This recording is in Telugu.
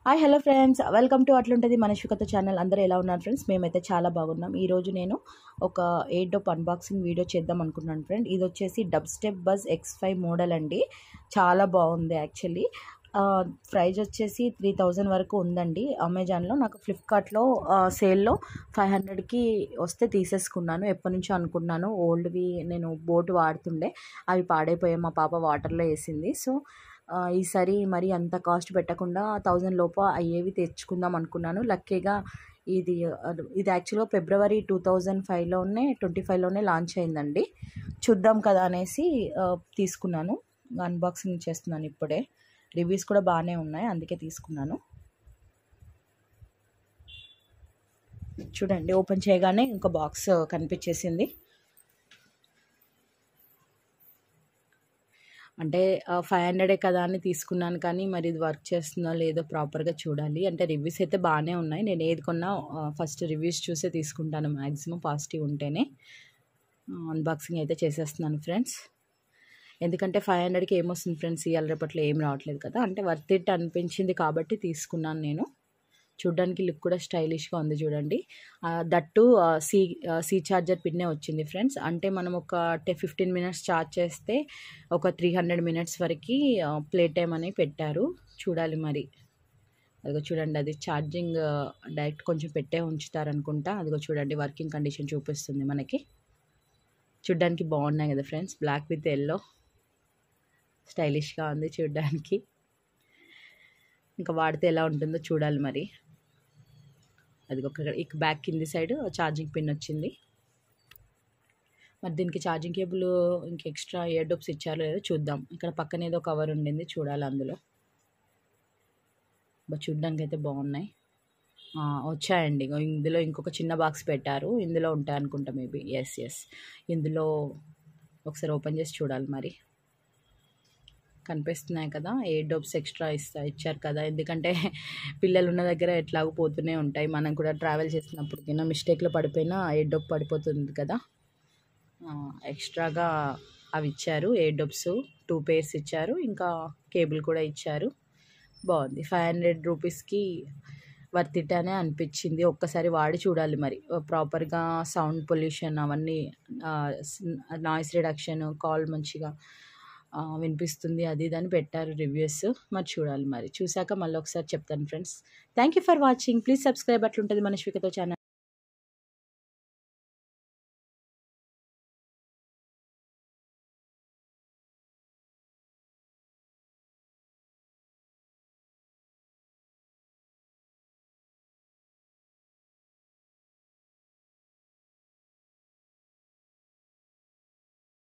Hi hello friends, welcome to అట్లుంటుంది మనశికత ఛానల్. అందరూ ఎలా ఉన్నారు ఫ్రెండ్స్? మేమైతే చాలా బాగున్నాం. ఈరోజు నేను ఒక ఎయిర్ డోప్ అన్బాక్సింగ్ వీడియో చేద్దాం అనుకున్నాను ఫ్రెండ్. ఇది వచ్చేసి dub step buzz X5 model అండి. చాలా బాగుంది యాక్చువల్లీ. ప్రైజ్ వచ్చేసి 3000 వరకు ఉందండి అమెజాన్లో. నాకు ఫ్లిప్కార్ట్లో సేల్లో 500కి వస్తే తీసేసుకున్నాను. ఎప్పటి నుంచో అనుకున్నాను. ఓల్డ్వి నేను బోట్ వాడుతుండే, అవి పాడైపోయాయి. మా పాప వాటర్లో వేసింది. సో ఈసారి మరి అంత కాస్ట్ పెట్టకుండా 1000 లోపు అయ్యేవి తెచ్చుకుందాం అనుకున్నాను. లక్కీగా ఇది ఇది యాక్చువల్గా ఫిబ్రవరి 2025లోనే లాంచ్ అయిందండి. చూద్దాం కదా అనేసి తీసుకున్నాను. అన్బాక్సింగ్ చేస్తున్నాను ఇప్పుడే. రివ్యూస్ కూడా బాగానే ఉన్నాయి, అందుకే తీసుకున్నాను. చూడండి, ఓపెన్ చేయగానే ఇంకో బాక్స్ కనిపించేసింది. అంటే 500 కదా అని తీసుకున్నాను, కానీ మరి ఇది వర్క్ చేస్తుందో లేదో ప్రాపర్గా చూడాలి. అంటే రివ్యూస్ అయితే బాగానే ఉన్నాయి. నేను ఏది కొన్నా ఫస్ట్ రివ్యూస్ చూసే తీసుకుంటాను, మ్యాక్సిమం పాజిటివ్ ఉంటేనే. అన్బాక్సింగ్ అయితే చేసేస్తున్నాను ఫ్రెండ్స్. ఎందుకంటే 500కి ఏమొస్తుంది ఫ్రెండ్స్, ఇవాళ రేపట్లో ఏం రావట్లేదు కదా. అంటే వర్త్ ఇట్ అనిపించింది కాబట్టి తీసుకున్నాను నేను. చూడ్డానికి లుక్ కూడా స్టైలిష్గా ఉంది చూడండి. దట్టు సి ఛార్జర్ పిన్నే వచ్చింది ఫ్రెండ్స్. అంటే మనం ఒక 15 మినిట్స్ ఛార్జ్ చేస్తే ఒక 300 మినిట్స్ వరకు ప్లే టైం అని పెట్టారు. చూడాలి మరి. అదిగో చూడండి, అది ఛార్జింగ్ డైరెక్ట్ కొంచెం పెట్టే ఉంచుతారనుకుంటా. అదిగో చూడండి, వర్కింగ్ కండిషన్ చూపిస్తుంది మనకి. చూడ్డానికి బాగున్నాయి కదా ఫ్రెండ్స్, బ్లాక్ విత్ ఎల్లో. స్టైలిష్గా ఉంది చూడ్డానికి. ఇంకా వాడితే ఎలా ఉంటుందో చూడాలి మరి. అది ఒక బ్యాక్ కింది సైడ్ ఛార్జింగ్ పిన్ వచ్చింది. మరి దీనికి ఛార్జింగ్ కేబుల్ ఇంక ఎక్స్ట్రా ఇయర్ డోప్స్ ఇచ్చారో లేదో చూద్దాం. ఇక్కడ పక్కన ఏదో కవర్ ఉండింది, చూడాలి అందులో. చూడ్డానికి అయితే బాగున్నాయి. వచ్చాయండి. ఇందులో ఇంకొక చిన్న బాక్స్ పెట్టారు, ఇందులో ఉంటాయి అనుకుంటా మేబీ. ఎస్ ఇందులో ఒకసారి ఓపెన్ చేసి చూడాలి మరి. కనిపిస్తున్నాయి కదా, ఎయిర్ డోప్స్ ఎక్స్ట్రా ఇచ్చారు కదా. ఎందుకంటే పిల్లలు ఉన్న దగ్గర ఎట్లాగో పోతూనే ఉంటాయి. మనం కూడా ట్రావెల్ చేసినప్పటికైనా మిస్టేక్లో పడిపోయినా ఎయిర్ డోప్ పడిపోతుంది కదా. ఎక్స్ట్రాగా అవి ఇచ్చారు, ఎయిర్ డోప్స్ 2 pairs ఇచ్చారు. ఇంకా కేబుల్ కూడా ఇచ్చారు. బాగుంది. 500 రూపీస్కి వర్త్ ఇట్ అనే అనిపించింది. ఒక్కసారి వాడి చూడాలి మరి. ప్రాపర్గా సౌండ్ పొల్యూషన్ అవన్నీ, నాయిస్ రిడక్షన్, కాల్ మంచిగా వినిపిస్తుంది, అది ఇదని పెట్టారు రివ్యూస్. మరి చూడాలి మరి. చూశాక మళ్ళీ ఒకసారి చెప్తాను friends. Thank you for watching. Please subscribe. అట్లుంటుంది మనశికత ఛానల్.